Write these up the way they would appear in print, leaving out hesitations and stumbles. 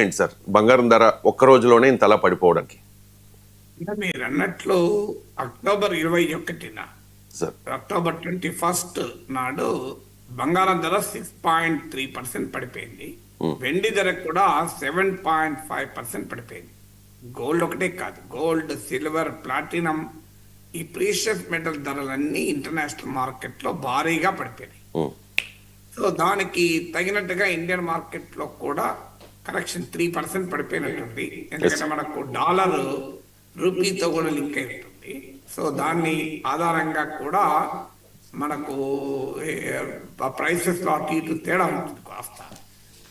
ఏంటి సార్ బంగారం ధర ఒక్క రోజులోనే ఇంతలా పడిపోవడానికి? మీరు అన్నట్లు అక్టోబర్ 21న సార్ అక్టోబర్ 21 నాడు బంగారం ధర 6.3% పడిపోయింది. వెండి ధర కూడా 7.5% పడిపోయింది. గోల్డ్ ఒకటే కాదు, గోల్డ్, సిల్వర్, ప్లాటినం, ఈ ప్రీషియస్ మెటల్ ధరలన్నీ ఇంటర్నేషనల్ మార్కెట్లో భారీగా పడిపోయినాయి. సో దానికి తగినట్టుగా ఇండియన్ మార్కెట్లో కూడా కరెక్షన్ 3% పడిపోయినట్టుంది. ఎందుకంటే మనకు డాలర్ రూపీతో కూడా లింక్ అయి ఉంటుంది. సో దాన్ని ఆధారంగా కూడా మనకు ప్రైసెస్లో అటు ఇటు తేడా ఉంటుంది కాస్త.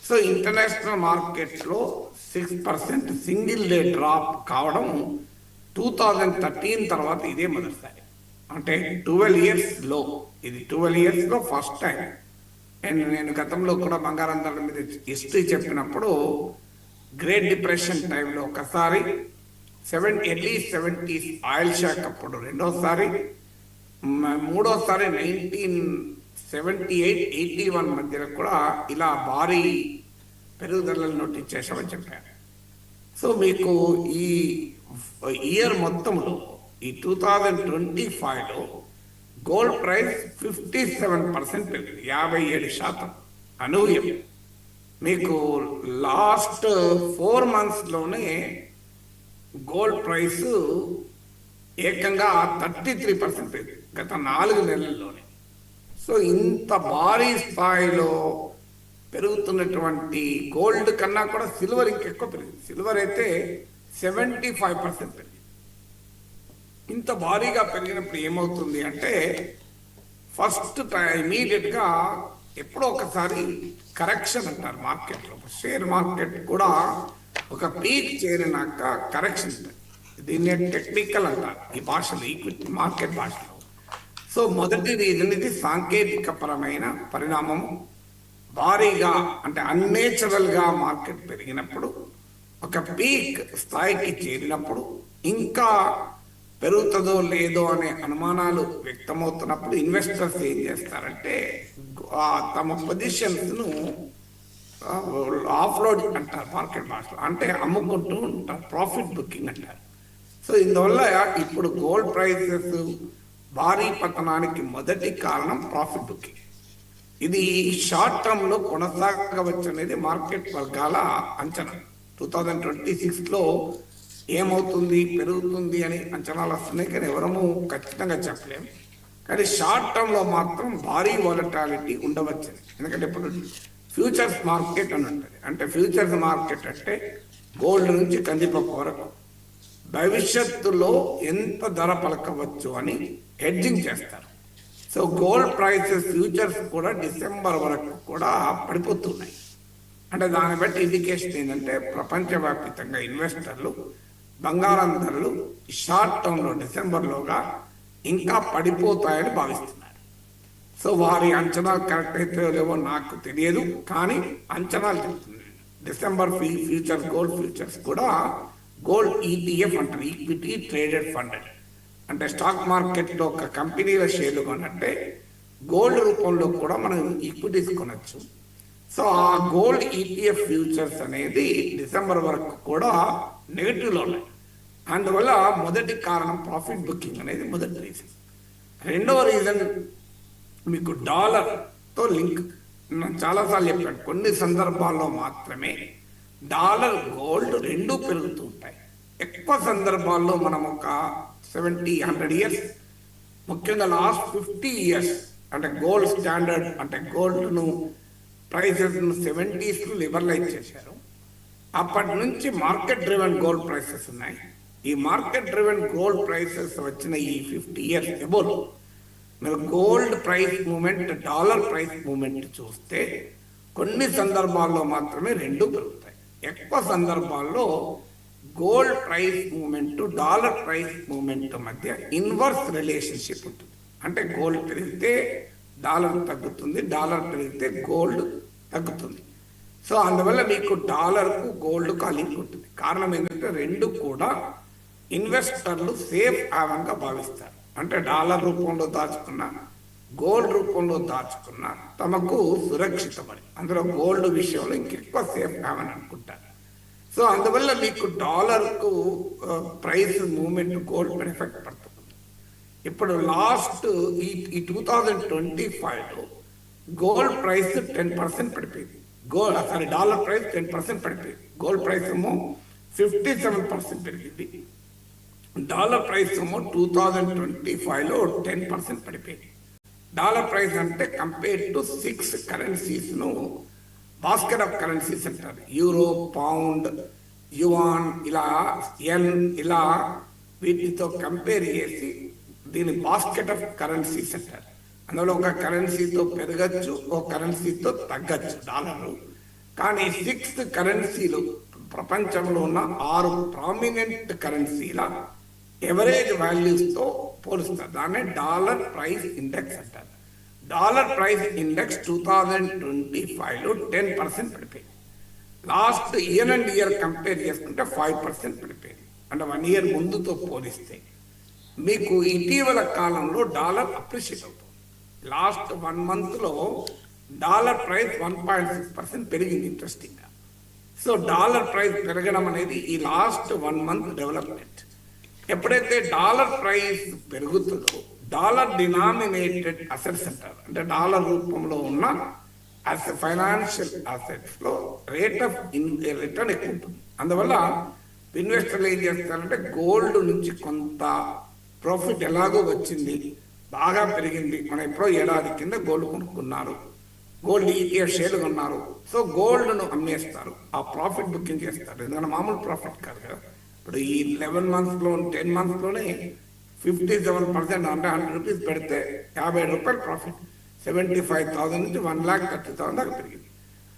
సో ఇంటర్నేషనల్ మార్కెట్లో 6% సింగిల్ డే డ్రాప్ కావడం 2013 తర్వాత ఇదే మొదటిసారి. అంటే 12 years లో, ఇది 12 years లో ఫస్ట్ టైం. అండ్ నేను గతంలో కూడా బంగారం ధరల మీద హిస్టరీ చెప్పినప్పుడు గ్రేట్ డిప్రెషన్ టైంలో ఒకసారి, ఎర్లీ 70s ఆయిల్ షాక్ అప్పుడు రెండోసారి, మూడోసారి 1978-81 మధ్యలో కూడా ఇలా భారీ పెరుగుదలను నోటీస్ చేశామని చెప్పాను. సో మీకు ఈ ఇయర్ మొత్తంలో ఈ 2025లో గోల్డ్ ప్రైస్ 57% పెరిగింది, 57% అనూహ్యం. మీకు లాస్ట్ 4 monthsలోనే గోల్డ్ ప్రైస్ ఏకంగా 33% పెరిగింది గత 4 నెలల్లోనే. సో ఇంత భారీ స్థాయిలో పెరుగుతున్నటువంటి గోల్డ్ కన్నా కూడా సిల్వర్ ఇంకెక్కువ పెరిగింది. సిల్వర్ అయితే 75% పెరిగింది. ఇంత భారీగా పెరిగినప్పుడు ఏమవుతుంది అంటే, ఫస్ట్ ఇమీడియట్గా ఎప్పుడో ఒకసారి కరెక్షన్ అంటారు మార్కెట్లో. షేర్ మార్కెట్ కూడా ఒక పీక్ చేరినాక కరెక్షన్ ఉంటుంది. దీన్ని టెక్నికల్ అంటారు ఈ భాషలో, ఈక్విటీ మార్కెట్ భాషలో. సో మొదటి రీజన్ ఇది సాంకేతిక పరమైన పరిణామము. భారీగా అంటే అన్నేచురల్గా మార్కెట్ పెరిగినప్పుడు, ఒక పీక్ స్థాయికి చేరినప్పుడు, ఇంకా పెరుగుతుందో లేదో అనే అనుమానాలు వ్యక్తమవుతున్నప్పుడు ఇన్వెస్టర్స్ ఏం చేస్తారంటే తమ పొజిషన్స్ను ఆఫ్లోడ్ అంటారు మార్కెట్ భాషలో, అంటే అమ్ముకుంటూ ఉంటారు, ప్రాఫిట్ బుకింగ్ అంటారు. సో ఇందువల్ల ఇప్పుడు గోల్డ్ ప్రైసెస్ భారీ పతనానికి మొదటి కారణం ప్రాఫిట్ బుకింగ్. ఇది షార్ట్ టర్మ్లో కొనసాగవచ్చు అనేది మార్కెట్ వర్గాల అంచనా. 2026లో ఏమవుతుంది, పెరుగుతుంది అని అంచనాలు వస్తున్నాయి, కానీ ఎవరము ఖచ్చితంగా చెప్పలేము. కానీ షార్ట్ టర్మ్లో మాత్రం భారీ వాలటాలిటీ ఉండవచ్చు. ఎందుకంటే ఇప్పుడు ఫ్యూచర్స్ మార్కెట్ అని ఉంటుంది. అంటే ఫ్యూచర్స్ మార్కెట్ అంటే గోల్డ్ నుంచి కందిపప్పు వరకు భవిష్యత్తులో ఎంత ధర పలకవచ్చు అని హెడ్జింగ్ చేస్తారు. సో గోల్డ్ ప్రైసెస్ ఫ్యూచర్స్ కూడా డిసెంబర్ వరకు కూడా పడిపోతున్నాయి. అంటే దాన్ని బట్టి ఇండికేషన్ ఏంటంటే ప్రపంచవ్యాప్తంగా ఇన్వెస్టర్లు బంగారం ధరలు షార్ట్ టర్మ్లో డిసెంబర్లోగా ఇంకా పడిపోతాయని భావిస్తున్నారు. సో వారి అంచనాలు కరెక్ట్ అయితే లేవో నాకు తెలియదు, కానీ అంచనాలు చెప్తున్నాయి. డిసెంబర్ ఫ్యూచర్స్, గోల్డ్ ఫ్యూచర్స్ కూడా గోల్డ్ ఈటీఎఫ్ అంటారు, ఈక్విటీ ట్రేడెడ్ ఫండ్. అంటే స్టాక్ మార్కెట్లో ఒక కంపెనీల షేర్లు కొనంటే గోల్డ్ రూపంలో కూడా మనం ఈక్విటీస్ కొనచ్చు. సో ఆ గోల్డ్ ఈటీఎఫ్ ఫ్యూచర్స్ అనేది డిసెంబర్ వరకు కూడా నెగిటివ్లో ఉన్నాయి. అందువల్ల మొదటి కారణం ప్రాఫిట్ బుకింగ్ అనేది మొదటి రీజన్. రెండవ రీజన్ మీకు డాలర్తో లింక్. నేను చాలాసార్లు చెప్పాను, కొన్ని సందర్భాల్లో మాత్రమే డాలర్, గోల్డ్ రెండూ పెరుగుతూ ఉంటాయి. ఎక్కువ సందర్భాల్లో మనం ఒక 70-100 years, ముఖ్యంగా లాస్ట్ 50 years అంటే గోల్డ్ స్టాండర్డ్ అంటే గోల్డ్ను ప్రైసెస్ను 70sలో లిబరలైజ్ చేశారు. అప్పటి నుంచి మార్కెట్ డ్రివెన్ గోల్డ్ ప్రైసెస్ ఉన్నాయి. ఈ మార్కెట్ డ్రివెన్ గోల్డ్ ప్రైసెస్ వచ్చిన ఈ 50 years ఎబోలో మీరు gold price movement, dollar price movement చూస్తే కొన్ని సందర్భాల్లో మాత్రమే రెండు పెరుగుతాయి. ఎక్కువ సందర్భాల్లో gold price movement, dollar price movement మధ్య ఇన్వర్స్ రిలేషన్షిప్ ఉంటుంది. అంటే గోల్డ్ పెరిగితే డాలర్ తగ్గుతుంది, డాలర్ పెరిగితే గోల్డ్ తగ్గుతుంది. సో అందువల్ల మీకు డాలర్కు గోల్డ్కు లింక్ ఉంటుంది. కారణం ఏంటంటే రెండు కూడా ఇన్వెస్టర్లు సేఫ్ హావెన్గా భావిస్తారు. అంటే డాలర్ రూపంలో దాచుకున్న, గోల్డ్ రూపంలో దాచుకున్న తమకు సురక్షితమని. అందులో గోల్డ్ విషయంలో ఇంకెక్కువ సేఫ్ హావెన్ అనుకుంటారు. సో అందువల్ల మీకు డాలర్కు ప్రైస్ మూవ్మెంట్ గోల్డ్ పైన ఎఫెక్ట్ పడుతుంది. ఇప్పుడు లాస్ట్ ఈ 2025లో గోల్డ్ ప్రైస్ 10% పడిపోయింది. డాలర్ ప్రైస్ 10% పడిపోయింది. గోల్డ్ ప్రైస్ ఏమో 57% పెరిగింది. డాలర్ ప్రైస్ ఏమో 2025లో 10% పడిపోయింది. డాలర్ ప్రైస్ అంటే కంపేర్ టు 6 కరెన్సీస్ను బాస్కెట్ ఆఫ్ కరెన్సీస్ అంటారు. యూరో, పౌండ్, యువాన్, ఇలా ఎన్, ఇలా వీటితో కంపేర్ చేసి దీని బాస్కెట్ ఆఫ్ కరెన్సీస్ అంటారు. అందులో ఒక కరెన్సీతో పెరగచ్చు, ఒక కరెన్సీతో తగ్గచ్చు డాలర్లు. కానీ 6 కరెన్సీలు ప్రపంచంలో ఉన్న 6 ప్రామినెంట్ కరెన్సీల ఎవరేజ్ వాల్యూస్తో పోలుస్తారు. దాన్నే డాలర్ ప్రైస్ ఇండెక్స్ అంటారు. డాలర్ ప్రైస్ ఇండెక్స్ 2025లో 10% పడిపోయింది. Last year and year compare చేసుకుంటే 5% పడిపోయింది. అంటే 1 ఇయర్ ముందుతో పోలిస్తే మీకు ఇటీవల కాలంలో డాలర్ అప్రిషియేట్ అవుతుంది. లాస్ట్ 1 మంత్లో డాలర్ ప్రైస్ 1.6% పెరిగింది. ఇంట్రెస్టింగ్గా. సో డాలర్ ప్రైస్ పెరగడం అనేది ఈ లాస్ట్ 1 మంత్ డెవలప్మెంట్. ఎప్పుడైతే డాలర్ ప్రైస్ పెరుగుతుందో డాలర్ డినామినేటెడ్ అసెట్స్ అంటారు. అంటే డాలర్ రూపంలో ఉన్న ఫైనాన్షియల్ అసెట్స్లో రేట్ ఆఫ్ రిటర్న్ ఎక్కువ ఉంటుంది. అందువల్ల ఇన్వెస్టర్లు ఏం చేస్తారంటే గోల్డ్ నుంచి కొంత ప్రాఫిట్ ఎలాగో వచ్చింది, బాగా పెరిగింది, మనం ఎప్పుడో ఏడాది కింద గోల్డ్ కొనుక్కున్నారు, గోల్డ్ ETF షేర్లు కొన్నారు. సో గోల్డ్ను అమ్మేస్తారు, ఆ ప్రాఫిట్ బుకింగ్ చేస్తారు. ఎందుకంటే మామూలు ప్రాఫిట్ కాదు కదా. ఇప్పుడు ఈ 11 మంత్స్లో 10 మంత్స్లోనే 57% అంటే 100 రూపీస్ పెడితే 50 రూపాయలు ప్రాఫిట్. 75,000 నుంచి 1,30,000 దాకా పెరిగింది.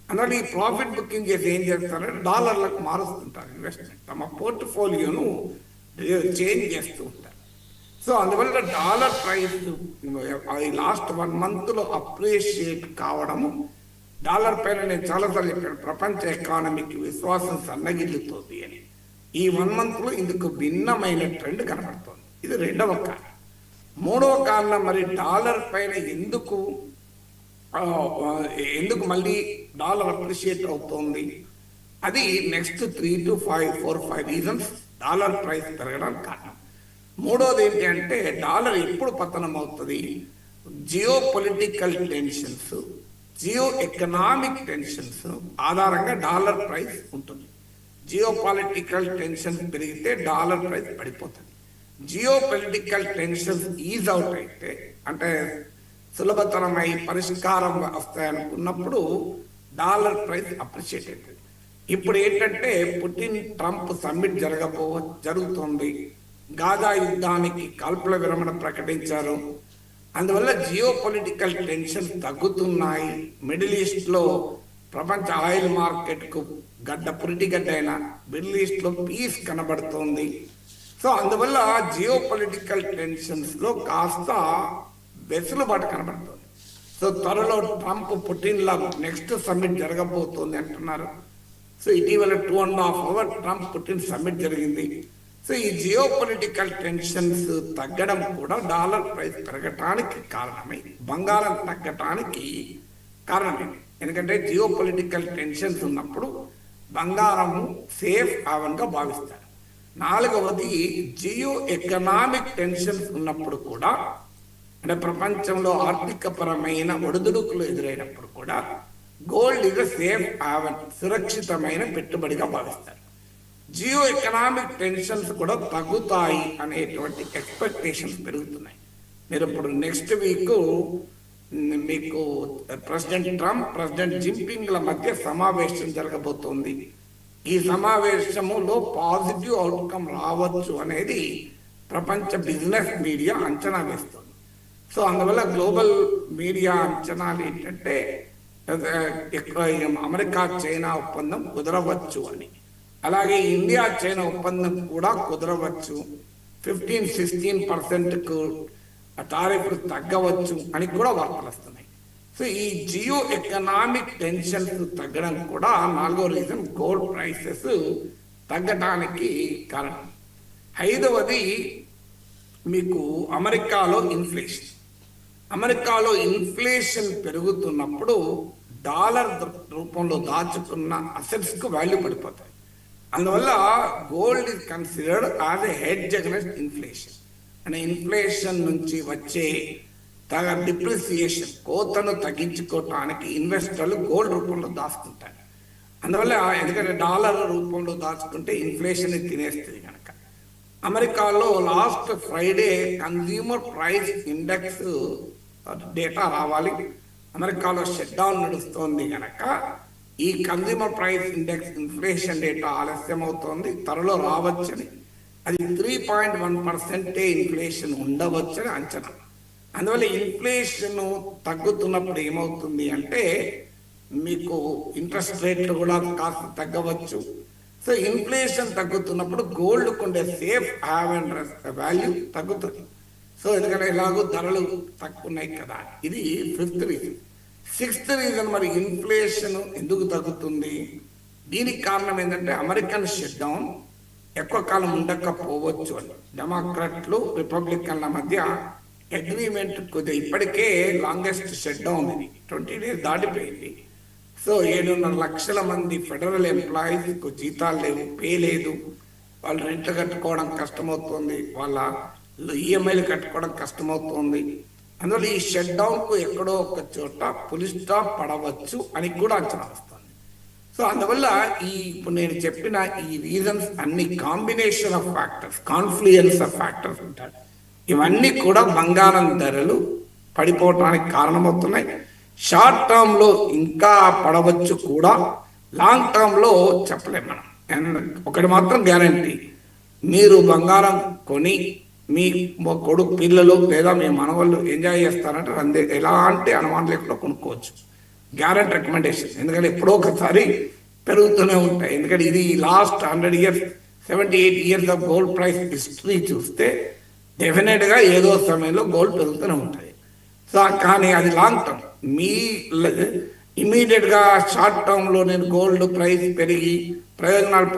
అందువల్ల ఈ ప్రాఫిట్ బుకింగ్ చేసి ఏం చేస్తారంటే డాలర్లకు మారుస్తుంటారు ఇన్వెస్ట్మెంట్. తమ పోర్ట్ఫోలియోను చేంజ్ చేస్తూ ఉంటారు. సో అందువల్ల డాలర్ ప్రైస్ ఈ లాస్ట్ 1 మంత్లో అప్రిషియేట్ కావడము, డాలర్ పైన నేను చాలాసార్లు చెప్పాను ప్రపంచ ఎకానమీకి విశ్వాసం సన్నగిల్లుతోంది అని. ఈ 1 మంత్లో ఇందుకు భిన్నమైన ట్రెండ్ కనబడుతోంది. ఇది రెండవ కారణం. మూడవ కారణం, మరి డాలర్ పైన ఎందుకు మళ్ళీ డాలర్ అప్రిషియేట్ అవుతోంది, అది next 3 to 4-5 reasons dollar price పెరగడానికి కారణం. మూడోది ఏంటి అంటే డాలర్ ఎప్పుడు పతనం అవుతుంది, geopolitical tensions, geoeconomic tensions ఆధారంగా డాలర్ ప్రైస్ ఉంటుంది. జియో పొలిటికల్ టెన్షన్స్ పెరిగితే డాలర్ ప్రైస్ పడిపోతుంది. Geopolitical tensions ease out అయితే, అంటే సులభతరమై పరిష్కారం వస్తాయనుకున్నప్పుడు డాలర్ ప్రైస్ అప్రిషియేట్ అవుతుంది. ఇప్పుడు ఏంటంటే పుటిన్ ట్రంప్ సమ్మిట్ జరుగుతుంది, గాజా యుద్ధానికి కాల్పుల విరమణ ప్రకటించారు. అందువల్ల జియో పొలిటికల్ టెన్షన్ తగ్గుతున్నాయి. మిడిల్ ఈస్ట్లో ప్రపంచ ఆయిల్ మార్కెట్కు పురిటిగడ్డ అయిన మిడిల్ ఈస్ట్లో పీస్ కనబడుతోంది. సో అందువల్ల జియో పొలిటికల్ టెన్షన్స్లో కాస్త వెసులుబాటు కనబడుతుంది. సో త్వరలో ట్రంప్ పుటిన్ల నెక్స్ట్ సమ్మిట్ జరగబోతోంది అంటున్నారు. సో ఇటీవల 2.5 hours ట్రంప్ పుటిన్ సమ్మిట్ జరిగింది. సో ఈ జియో పొలిటికల్ టెన్షన్స్ తగ్గడం కూడా డాలర్ ప్రైస్ పెరగటానికి కారణమే, బంగారం తగ్గటానికి కారణమే. ఎందుకంటే జియో పొలిటికల్ టెన్షన్స్ ఉన్నప్పుడు బంగారము సేఫ్ హావెన్గా భావిస్తారు. నాలుగవది, జియో ఎకనామిక్ టెన్షన్స్ ఉన్నప్పుడు కూడా, అంటే ప్రపంచంలో ఆర్థికపరమైన ఒడిదుడుకులు ఎదురైనప్పుడు కూడా గోల్డ్ ఇస్ సేఫ్ హావెన్, సురక్షితమైన పెట్టుబడిగా భావిస్తారు. జియో ఎకనామిక్ టెన్షన్స్ కూడా తగ్గుతాయి అనేటువంటి ఎక్స్పెక్టేషన్స్ పెరుగుతున్నాయి. మీరు ఇప్పుడు నెక్స్ట్ వీక్ మీకు ప్రెసిడెంట్ ట్రంప్, ప్రెసిడెంట్ జిన్పింగ్ల మధ్య సమావేశం జరగబోతోంది. ఈ సమావేశములో పాజిటివ్ అవుట్కమ్ రావచ్చు అనేది ప్రపంచ బిజినెస్ మీడియా అంచనా వేస్తుంది. సో అందువల్ల గ్లోబల్ మీడియా అంచనాలు ఏంటంటే అమెరికా చైనా ఒప్పందం కుదరవచ్చు అని, అలాగే ఇండియా చైనా ఒప్పందం కూడా కుదరవచ్చు, 15-16% టారిఫ్లు తగ్గవచ్చు అని కూడా వార్తలు వస్తున్నాయి. సో ఈ జియో ఎకనామిక్ టెన్షన్స్ తగ్గడం కూడా నాలుగో రీజన్ గోల్డ్ ప్రైసెస్ తగ్గడానికి కారణం. ఐదవది మీకు అమెరికాలో ఇన్ఫ్లేషన్ పెరుగుతున్నప్పుడు డాలర్ రూపంలో దాచుకున్న అసెట్స్కు వాల్యూ పడిపోతాయి. అందువల్ల gold is considered as a hedge against inflation. అంటే ఇన్ఫ్లేషన్ నుంచి వచ్చే డిప్రిసియేషన్ కోతను తగ్గించుకోవటానికి ఇన్వెస్టర్లు గోల్డ్ రూపంలో దాచుకుంటారు. అందువల్ల ఎందుకంటే డాలర్ రూపంలో దాచుకుంటే ఇన్ఫ్లేషన్ తినేస్తుంది కనుక. అమెరికాలో last Friday consumer price index data రావాలి. అమెరికాలో షట్ డౌన్ నడుస్తోంది కనుక ఈ consumer price index inflation data ఆలస్యం అవుతోంది, త్వరలో రావచ్చని. అది 3.1% ఇన్ఫ్లేషన్ ఉండవచ్చని అంచనా. అందువల్ల ఇన్ఫ్లేషన్ తగ్గుతున్నప్పుడు ఏమవుతుంది అంటే మీకు ఇంట్రెస్ట్ రేట్లు కూడా కాస్త తగ్గవచ్చు. సో ఇన్ఫ్లేషన్ తగ్గుతున్నప్పుడు గోల్డ్ కొండే సేఫ్ హ్యావ్ అండ్ వాల్యూ తగ్గుతుంది. సో ఎందుకంటే ఎలాగో ధరలు తక్కువ ఉన్నాయి కదా. ఇది 5th రీజన్. 6th రీజన్, మరి ఇన్ఫ్లేషన్ ఎందుకు తగ్గుతుంది? దీనికి కారణం ఏంటంటే అమెరికన్ షట్ డౌన్ ఎక్కువ కాలం ఉండకపోవచ్చు అని. డెమోక్రాట్లు రిపబ్లికన్ల మధ్య అగ్రిమెంట్ కొద్దిగా ఇప్పటికే లాంగెస్ట్ షట్ డౌన్ ఇది 20 days దాటిపోయింది. సో 7.5 లక్షల మంది ఫెడరల్ ఎంప్లాయీస్కు జీతాలు లేవు, పే లేదు, వాళ్ళు రెంట్ కట్టుకోవడం కష్టమవుతుంది, వాళ్ళ ఈఎంఐలు కట్టుకోవడం కష్టమవుతుంది. అందువల్ల ఈ షట్ డౌన్కు ఎక్కడో ఒక చోట పులి స్టాప్ పడవచ్చు అని కూడా అంచనా వస్తుంది. సో అందువల్ల ఇప్పుడు నేను చెప్పిన ఈ రీజన్స్ అన్ని combination of factors, confluence of factors ఉంటాయి. ఇవన్నీ కూడా బంగారం ధరలు పడిపోవటానికి కారణమవుతున్నాయి. షార్ట్ టర్మ్ లో ఇంకా పడవచ్చు కూడా, లాంగ్ టర్మ్ లో చెప్పలేము మనం. ఒకటి మాత్రం గ్యారంటీ, మీరు బంగారం కొని మీ కొడుకు పిల్లలు లేదా మీ మనవాళ్ళు ఎంజాయ్ చేస్తారంటే అందే ఎలాంటి అనుమానం లేకుండా కొనుక్కోవచ్చు. Guarantee recommendation. ఎందుకంటే ఎప్పుడో ఒకసారి పెరుగుతూనే ఉంటాయి. ఎందుకంటే ఇది last 100 years 78 years of gold price history చూస్తే డెఫినెట్గా ఏదో సమయంలో గోల్డ్ పెరుగుతూనే ఉంటుంది. సో కానీ అది లాంగ్ టర్మ్. మీ ఇమీడియట్గా షార్ట్ టర్మ్లో నేను గోల్డ్ ప్రైస్ పెరిగి ప్రయోజనాలు